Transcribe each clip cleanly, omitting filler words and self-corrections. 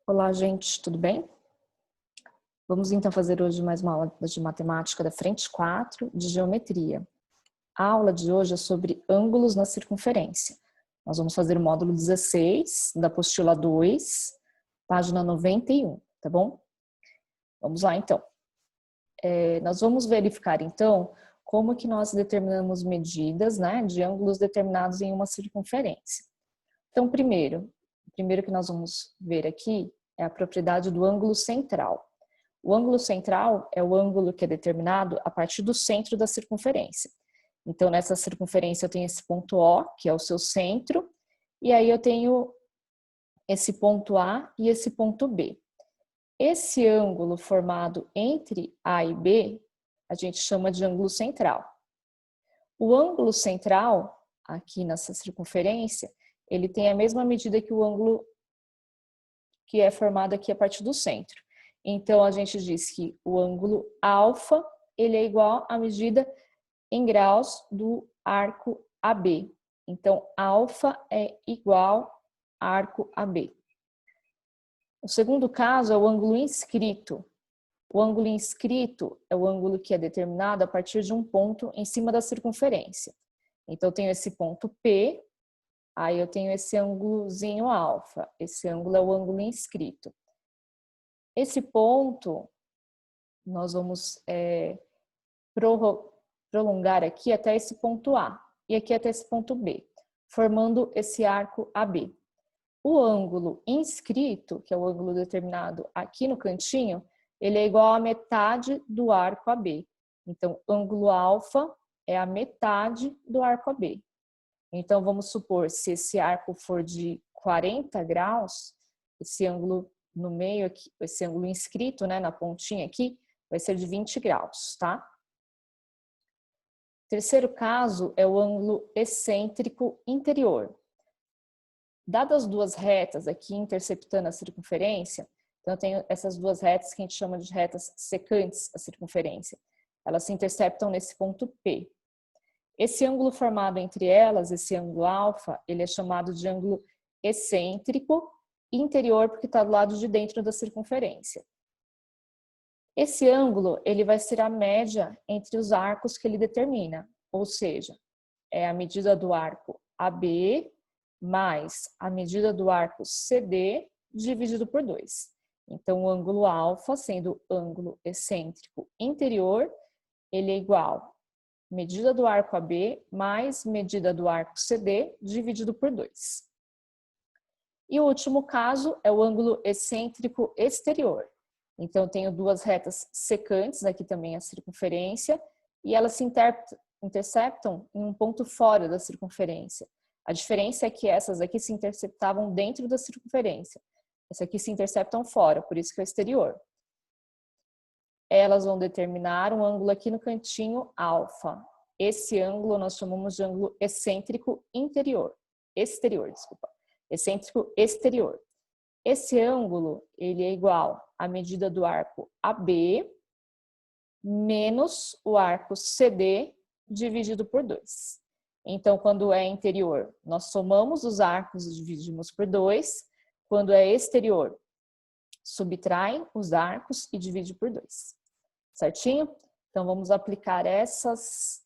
Olá, gente, tudo bem? Vamos então fazer hoje mais uma aula de matemática da frente 4 de geometria. A aula de hoje é sobre ângulos na circunferência. Nós vamos fazer o módulo 16 da apostila 2, página 91, tá bom? Vamos lá então. Nós vamos verificar então como que nós determinamos medidas, né, de ângulos determinados em uma circunferência. Então, primeiro que nós vamos ver aqui é a propriedade do ângulo central. O ângulo central é o ângulo que é determinado a partir do centro da circunferência. Então, nessa circunferência eu tenho esse ponto O, que é o seu centro, e aí eu tenho esse ponto A e esse ponto B. Esse ângulo formado entre A e B, a gente chama de ângulo central. O ângulo central, aqui nessa circunferência, ele tem a mesma medida que o ângulo que é formado aqui a partir do centro. Então, a gente diz que o ângulo alfa, ele é igual à medida em graus do arco AB. Então, alfa é igual a arco AB. O segundo caso é o ângulo inscrito. O ângulo inscrito é o ângulo que é determinado a partir de um ponto em cima da circunferência. Então, eu tenho esse ponto P, aí eu tenho esse ângulozinho alfa. Esse ângulo é o ângulo inscrito. Esse ponto, nós vamos prolongar aqui até esse ponto A e aqui até esse ponto B, formando esse arco AB. O ângulo inscrito, que é o ângulo determinado aqui no cantinho, ele é igual à metade do arco AB. Então, ângulo alfa é a metade do arco AB. Então, vamos supor, se esse arco for de 40 graus, esse ângulo no meio aqui, esse ângulo inscrito, né, na pontinha aqui, vai ser de 20 graus, tá? Terceiro caso é o ângulo excêntrico interior. Dadas as duas retas aqui interceptando a circunferência, então eu tenho essas duas retas que a gente chama de retas secantes à circunferência. Elas se interceptam nesse ponto P. Esse ângulo formado entre elas, esse ângulo alfa, ele é chamado de ângulo excêntrico interior porque está do lado de dentro da circunferência. Esse ângulo, ele vai ser a média entre os arcos que ele determina, ou seja, é a medida do arco AB mais a medida do arco CD dividido por 2. Então, o ângulo alfa, sendo ângulo excêntrico interior, ele é igual a medida do arco AB mais medida do arco CD dividido por 2. E o último caso é o ângulo excêntrico exterior. Então, eu tenho duas retas secantes, aqui também a circunferência, e elas se interceptam em um ponto fora da circunferência. A diferença é que essas aqui se interceptavam dentro da circunferência. Essas aqui se interceptam fora, por isso que é o exterior. Elas vão determinar um ângulo aqui no cantinho alfa. Esse ângulo nós chamamos de ângulo excêntrico exterior. Excêntrico exterior. Esse ângulo, ele é igual à medida do arco AB menos o arco CD dividido por 2. Então, quando é interior, nós somamos os arcos e dividimos por 2. Quando é exterior, subtrai os arcos e divide por 2. Certinho? Então, vamos aplicar essas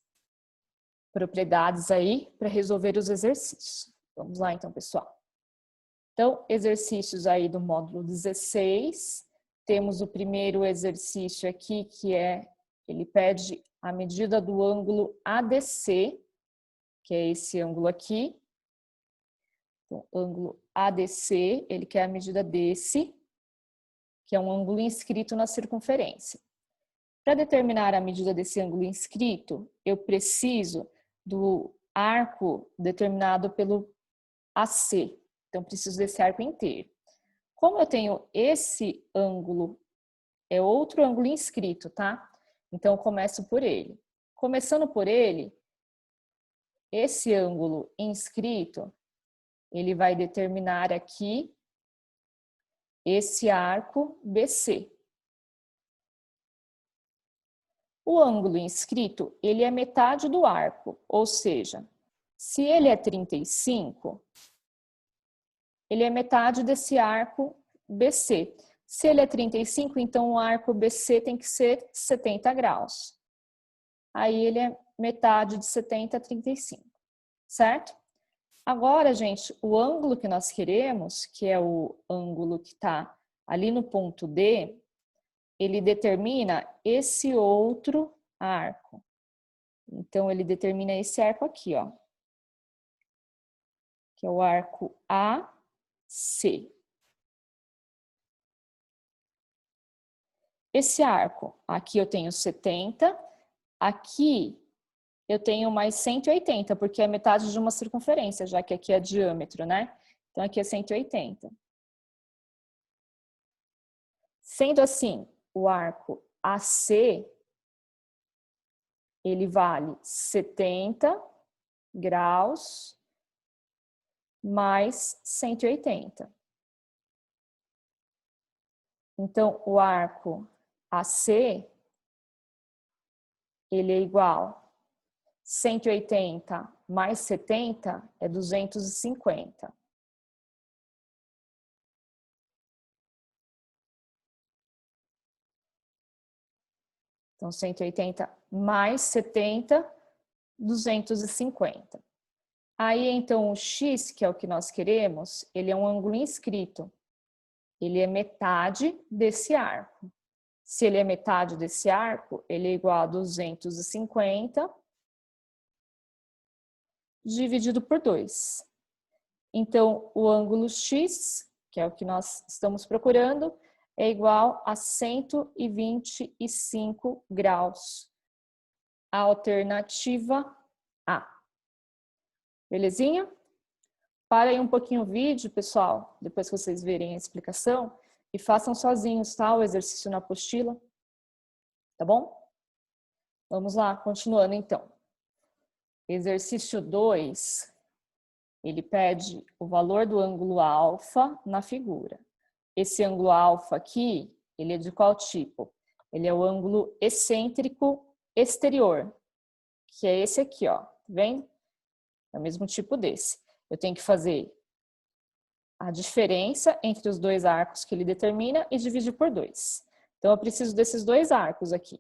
propriedades aí para resolver os exercícios. Vamos lá, então, pessoal. Então, exercícios aí do módulo 16. Temos o primeiro exercício aqui, que ele pede a medida do ângulo ADC, que é esse ângulo aqui. Então, ângulo ADC, ele quer a medida desse, que é um ângulo inscrito na circunferência. Para determinar a medida desse ângulo inscrito, eu preciso do arco determinado pelo AC. Então, preciso desse arco inteiro. Como eu tenho esse ângulo, é outro ângulo inscrito, tá? Então, eu começo por ele. Começando por ele, esse ângulo inscrito, ele vai determinar aqui esse arco BC. O ângulo inscrito, ele é metade do arco, ou seja, se ele é 35, ele é metade desse arco BC. Se ele é 35, então o arco BC tem que ser 70 graus. Aí ele é metade de 70 a 35, certo? Agora, gente, o ângulo que nós queremos, que é o ângulo que está ali no ponto D, ele determina esse outro arco. Então, ele determina esse arco aqui, ó, que é o arco AC. Esse arco, aqui eu tenho 70, aqui eu tenho mais 180, porque é metade de uma circunferência, já que aqui é diâmetro, né? Então, aqui é 180. Sendo assim, o arco AC, ele vale 70 graus mais 180. Então, o arco AC, ele é igual 180 mais 70 é 250. Então, 180 mais 70, 250. Aí, então, o X, que é o que nós queremos, ele é um ângulo inscrito. Ele é metade desse arco. Se ele é metade desse arco, ele é igual a 250 dividido por 2. Então, o ângulo X, que é o que nós estamos procurando, é igual a 125 graus. A alternativa A. Belezinha? Para aí um pouquinho o vídeo, pessoal, depois que vocês verem a explicação, e façam sozinhos, tá? O exercício na apostila. Tá bom? Vamos lá, continuando então. Exercício 2, ele pede o valor do ângulo alfa na figura. Esse ângulo alfa aqui, ele é de qual tipo? Ele é o ângulo excêntrico exterior, que é esse aqui, ó. Tá vendo? É o mesmo tipo desse. Eu tenho que fazer a diferença entre os dois arcos que ele determina e dividir por 2. Então, eu preciso desses dois arcos aqui.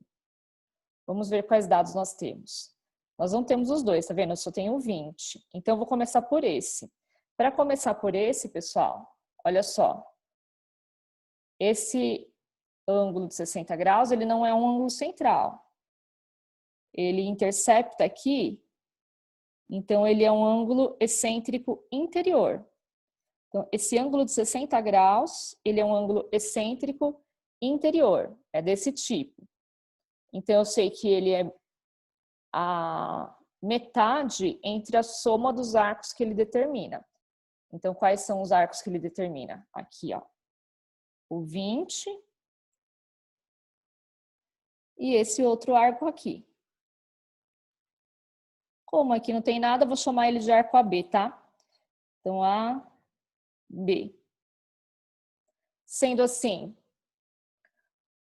Vamos ver quais dados nós temos. Nós não temos os dois, tá vendo? Eu só tenho 20. Então, eu vou começar por esse. Para começar por esse, pessoal, olha só. Esse ângulo de 60 graus, ele não é um ângulo central. Ele intercepta aqui, então ele é um ângulo excêntrico interior. Então, esse ângulo de 60 graus, ele é um ângulo excêntrico interior, é desse tipo. Então, eu sei que ele é a metade entre a soma dos arcos que ele determina. Então, quais são os arcos que ele determina? Aqui, ó. O 20 e esse outro arco aqui. Como aqui não tem nada, eu vou chamar ele de arco AB, tá? Então, AB. Sendo assim,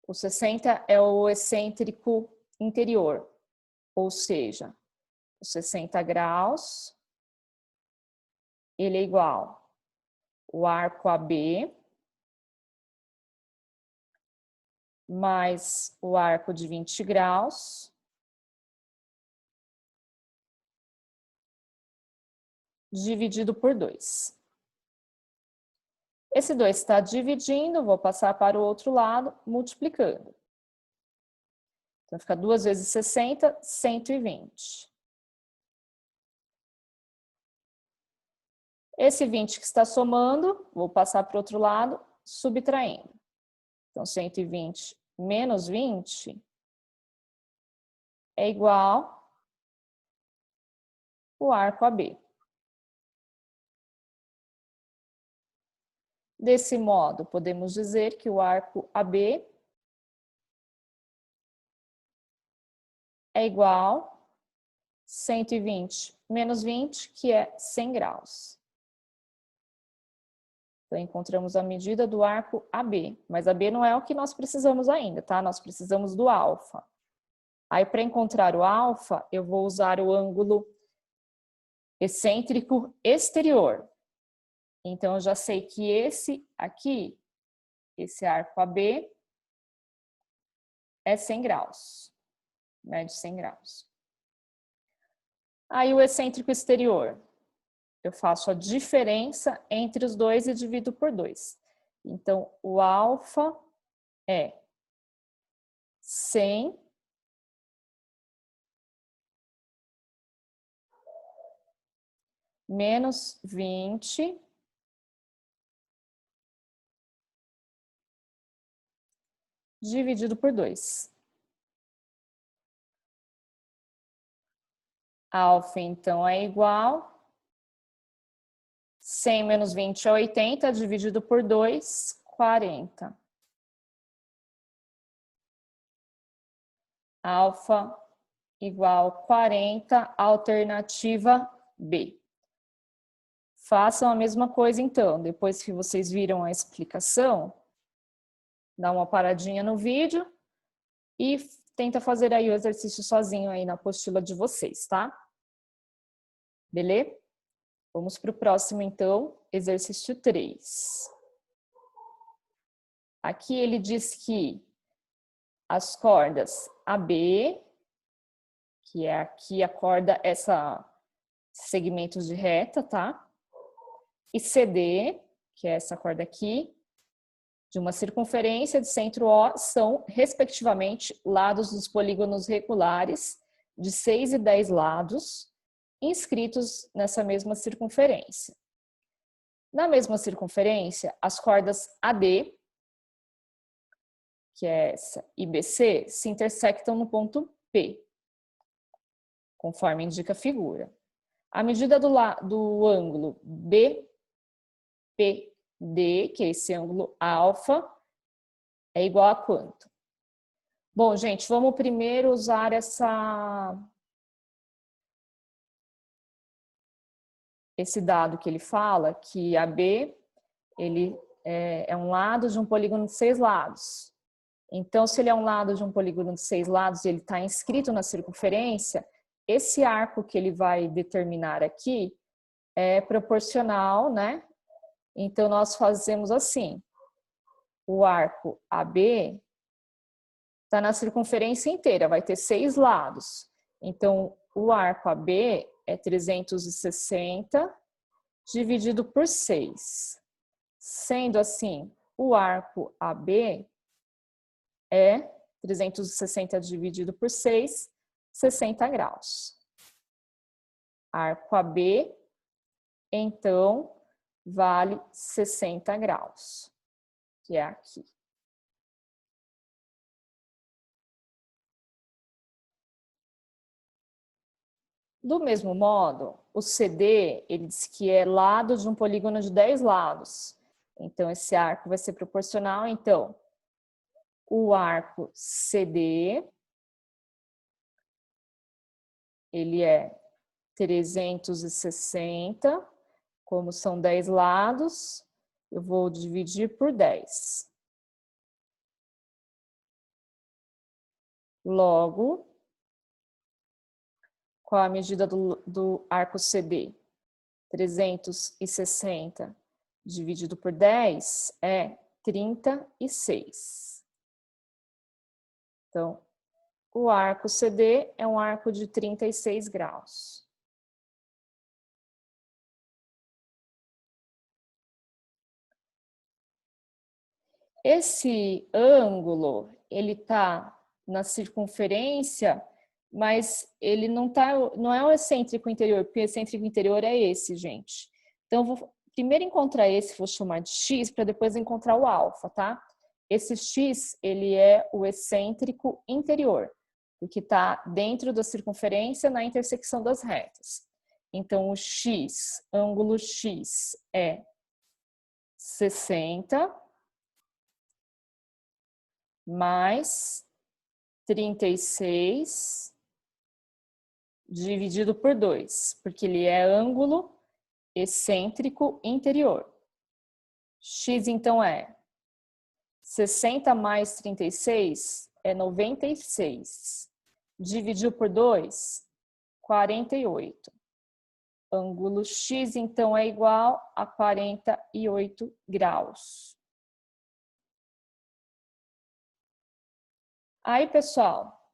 o 60 é o excêntrico interior, ou seja, os 60 graus, ele é igual o arco AB mais o arco de 20 graus dividido por 2. Esse 2 está dividindo, vou passar para o outro lado, multiplicando. Então, fica 2 vezes 60, 120. Esse 20 que está somando, vou passar para o outro lado, subtraindo. Então, 120 menos 20 é igual o arco AB. Desse modo, podemos dizer que o arco AB é igual a 120 menos 20, que é 100 graus. Então, encontramos a medida do arco AB, mas AB não é o que nós precisamos ainda, tá? Nós precisamos do alfa. Aí, para encontrar o alfa, eu vou usar o ângulo excêntrico exterior. Então, eu já sei que esse aqui esse arco AB é 100 graus, mede 100 graus. Aí o excêntrico exterior, eu faço a diferença entre os dois e divido por 2. Então, o alfa é 100 menos 20 dividido por 2. Alfa, então, é igual 100 menos 20 é 80, dividido por 2, 40. Alfa igual 40, alternativa B. Façam a mesma coisa, então. Depois que vocês viram a explicação, dá uma paradinha no vídeo e tenta fazer aí o exercício sozinho aí na apostila de vocês, tá? Beleza? Vamos para o próximo, então, exercício 3. Aqui ele diz que as cordas AB, que é aqui a corda, segmentos de reta, tá? E CD, que é essa corda aqui, de uma circunferência de centro O, são, respectivamente, lados dos polígonos regulares de 6 e 10 lados, inscritos nessa mesma circunferência. Na mesma circunferência, as cordas AD, que é essa, e BC, se intersectam no ponto P, conforme indica a figura. A medida do ângulo BPD, que é esse ângulo alfa, é igual a quanto? Bom, gente, vamos primeiro usar esse dado que ele fala, que AB ele é um lado de um polígono de 6 lados. Então, se ele é um lado de um polígono de 6 lados e ele está inscrito na circunferência, esse arco que ele vai determinar aqui é proporcional, né? Então, nós fazemos assim. O arco AB está na circunferência inteira, vai ter 6 lados. Então, o arco AB é 360 dividido por 6. Sendo assim, o arco AB é 360 dividido por 6, 60 graus. Arco AB, então, vale 60 graus, que é aqui. Do mesmo modo, o CD, ele diz que é lado de um polígono de 10 lados. Então, esse arco vai ser proporcional. Então, o arco CD, ele é 360, como são 10 lados, eu vou dividir por 10. Logo, qual a medida do arco CD? 360 dividido por 10 é 36. Então, o arco CD é um arco de 36 graus. Esse ângulo, ele está na circunferência, mas ele não é o excêntrico interior, porque o excêntrico interior é esse, gente. Então, eu vou primeiro encontrar esse, vou chamar de x, para depois encontrar o alfa, tá? Esse x, ele é o excêntrico interior, porque está dentro da circunferência na intersecção das retas. Então, o x, ângulo x é 60 mais 36 dividido por 2, porque ele é ângulo excêntrico interior. X, então, é 60 mais 36 é 96. Dividiu por 2, 48. Ângulo X, então, é igual a 48 graus. Aí, pessoal,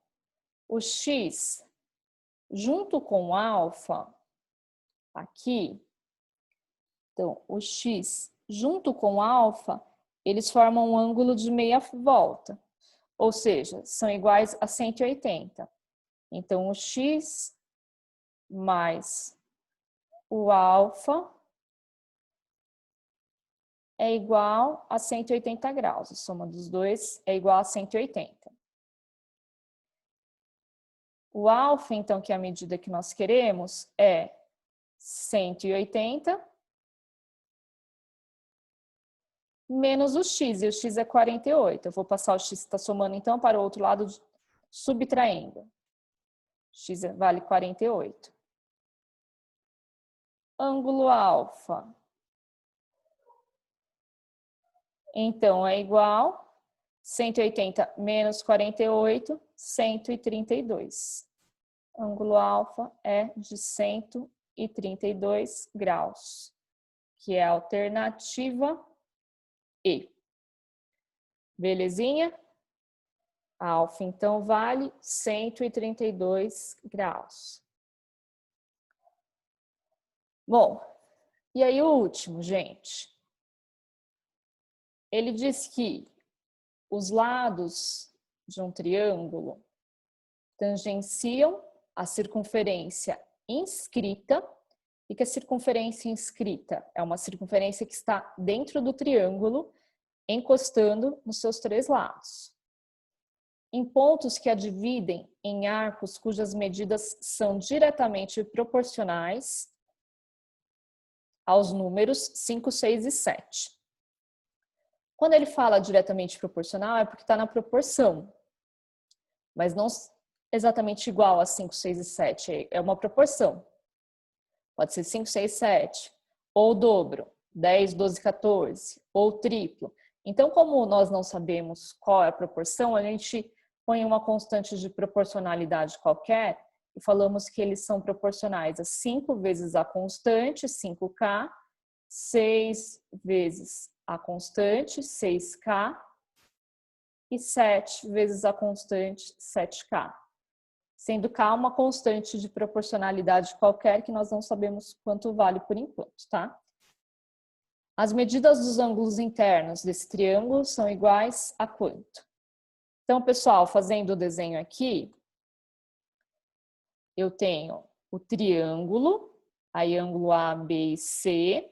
o x junto com o alfa, aqui, então, o x junto com o alfa, eles formam um ângulo de meia volta, ou seja, são iguais a 180. Então, o x mais o alfa é igual a 180 graus. A soma dos dois é igual a 180. O alfa, então, que é a medida que nós queremos, é 180 menos o x, e o x é 48. Eu vou passar o x que está somando, então, para o outro lado, subtraindo. X vale 48. Ângulo alfa, então, é igual 180 menos 48, 132. Ângulo alfa é de 132 graus, que é a alternativa E. Belezinha? A alfa, então, vale 132 graus. Bom, e aí o último, gente. Ele diz que os lados de um triângulo tangenciam a circunferência inscrita, e que a circunferência inscrita é uma circunferência que está dentro do triângulo, encostando nos seus três lados. Em pontos que a dividem em arcos cujas medidas são diretamente proporcionais aos números 5, 6 e 7. Quando ele fala diretamente proporcional, é porque está na proporção, mas não exatamente igual a 5, 6 e 7, é uma proporção. Pode ser 5, 6, 7, ou o dobro, 10, 12, 14, ou triplo. Então, como nós não sabemos qual é a proporção, a gente põe uma constante de proporcionalidade qualquer e falamos que eles são proporcionais a 5 vezes a constante, 5K, 6 vezes a constante, 6K, e 7 vezes a constante, 7K. Sendo K uma constante de proporcionalidade qualquer que nós não sabemos quanto vale por enquanto, tá? As medidas dos ângulos internos desse triângulo são iguais a quanto? Então, pessoal, fazendo o desenho aqui, eu tenho o triângulo, aí ângulo A, B e C.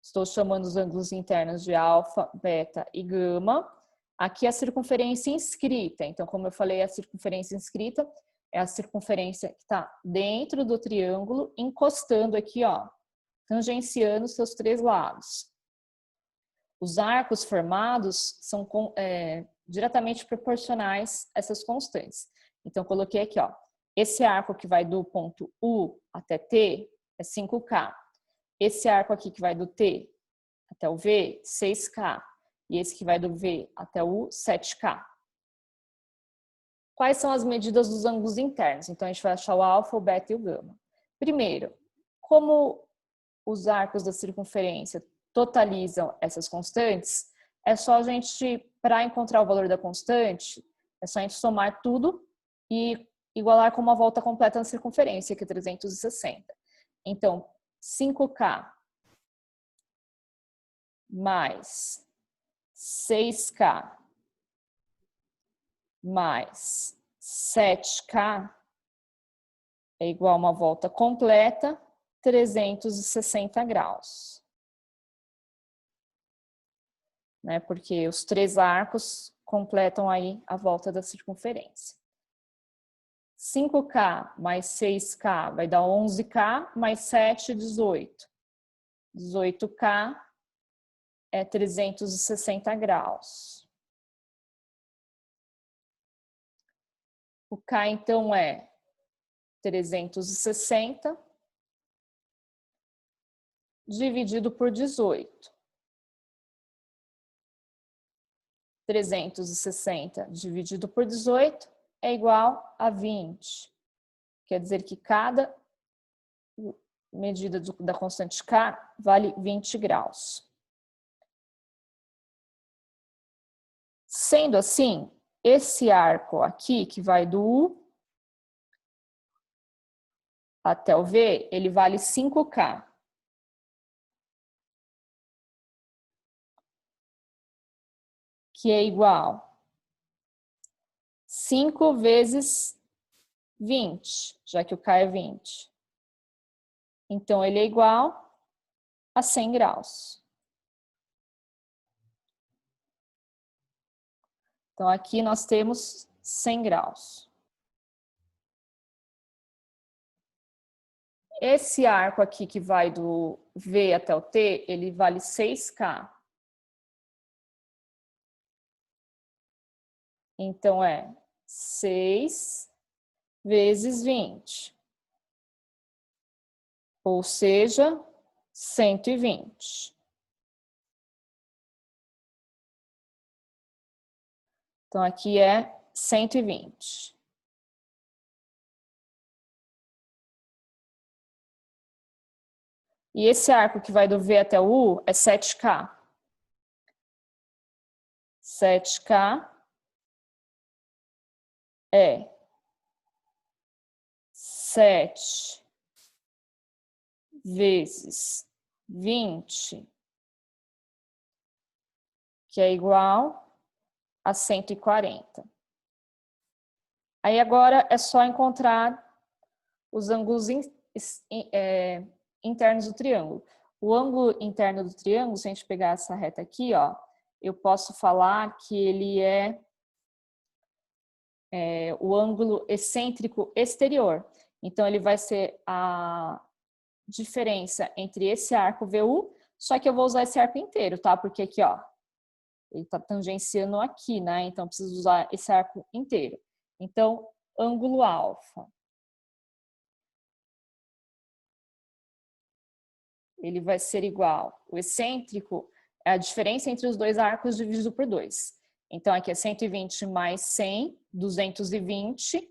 Estou chamando os ângulos internos de alfa, beta e gama. Aqui a circunferência inscrita. Então, como eu falei, a circunferência inscrita é a circunferência que está dentro do triângulo, encostando aqui, ó, tangenciando os seus três lados. Os arcos formados são diretamente proporcionais a essas constantes. Então, coloquei aqui, ó, esse arco que vai do ponto U até T é 5K. Esse arco aqui que vai do T até o V, 6K. E esse que vai do V até o U, 7K. Quais são as medidas dos ângulos internos? Então, a gente vai achar o alfa, o beta e o gama. Primeiro, como os arcos da circunferência totalizam essas constantes, é só a gente, para encontrar o valor da constante, é só a gente somar tudo e igualar com uma volta completa na circunferência, que é 360. Então, 5K mais 6K mais 7K é igual a uma volta completa, 360 graus. Né? Porque os três arcos completam aí a volta da circunferência. 5K mais 6K vai dar 11K, mais 7, 18. 18K é 360 graus. O K, então, é 360 dividido por 18. 360 dividido por 18 é igual a 20. Quer dizer que cada medida da constante K vale 20 graus. Sendo assim, esse arco aqui, que vai do U até o V, ele vale 5K. Que é igual 5 vezes 20, já que o K é 20. Então, ele é igual a 100 graus. Então, aqui nós temos 100 graus. Esse arco aqui que vai do V até o T, ele vale 6K. Então, é 6 vezes 20. Ou seja, 120. Então, aqui é 120. E esse arco que vai do V até o U é 7K. 7K é 7 vezes 20, que é igual a 140. Aí agora é só encontrar os ângulos internos do triângulo. O ângulo interno do triângulo, se a gente pegar essa reta aqui, ó, eu posso falar que ele é o ângulo excêntrico exterior. Então, ele vai ser a diferença entre esse arco VU, só que eu vou usar esse arco inteiro, tá? Porque aqui, ó, ele tá tangenciando aqui, né? Então, eu preciso usar esse arco inteiro. Então, ângulo alfa. Ele vai ser igual. O excêntrico é a diferença entre os dois arcos dividido por 2. Então, aqui é 120 mais 100, 220.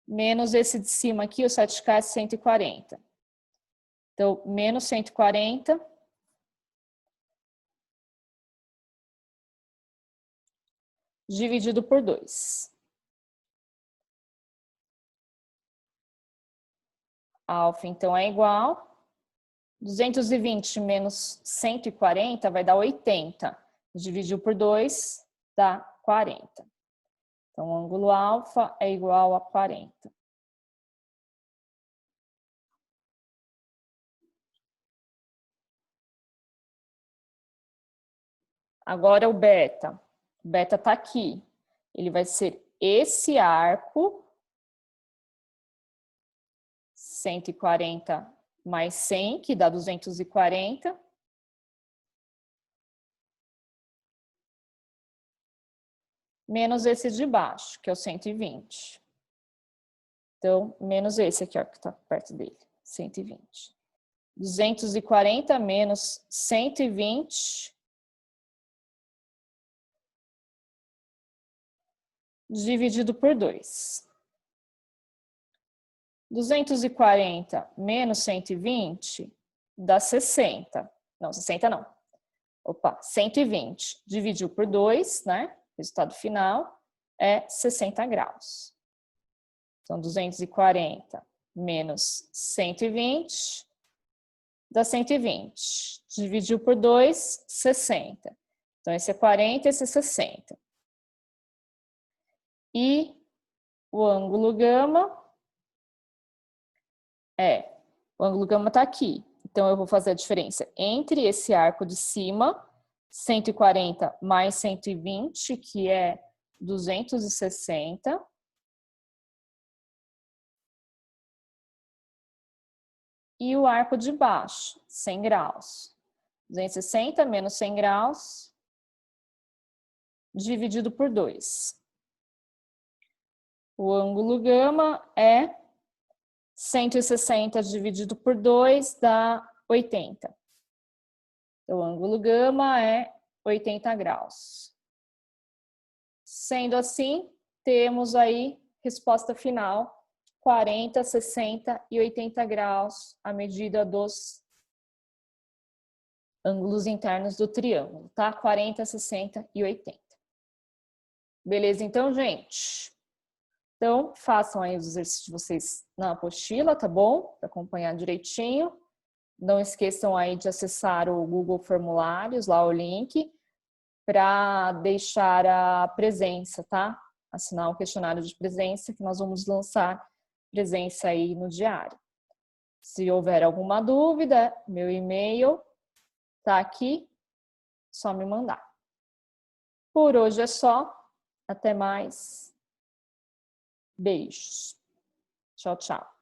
Menos esse de cima aqui, o 7K é 140. Então, menos 140. Dividido por 2. Alfa, então, é igual. 220 menos 140 vai dar 80. Dividiu por 2, dá 40. Então, o ângulo alfa é igual a 40. Agora o beta. O beta está aqui. Ele vai ser esse arco, 140 mais 100, que dá 240. Menos esse de baixo, que é o 120. Então, menos esse aqui, ó, que está perto dele, 120. 240 menos 120 dividido por 2. 240 menos 120 dá 60. Não, 60 não. Opa, 120 dividiu por 2, né? Resultado final é 60 graus. Então, 240 menos 120 dá 120. Dividiu por 2, 60. Então, esse é 40, esse é 60. E o ângulo gama o ângulo gama está aqui. Então, eu vou fazer a diferença entre esse arco de cima, 140 mais 120, que é 260. E o arco de baixo, 100 graus. 260 menos 100 graus, dividido por 2. O ângulo gama é 160 dividido por 2 dá 80. Então, o ângulo gama é 80 graus. Sendo assim, temos aí resposta final, 40, 60 e 80 graus, a medida dos ângulos internos do triângulo, tá? 40, 60 e 80. Beleza, então, gente? Então, façam aí os exercícios de vocês na apostila, tá bom? Para acompanhar direitinho. Não esqueçam aí de acessar o Google Formulários, lá o link, para deixar a presença, tá? Assinar o questionário de presença, que nós vamos lançar presença aí no diário. Se houver alguma dúvida, meu e-mail tá aqui, só me mandar. Por hoje é só. Até mais. Beijos. Tchau, tchau.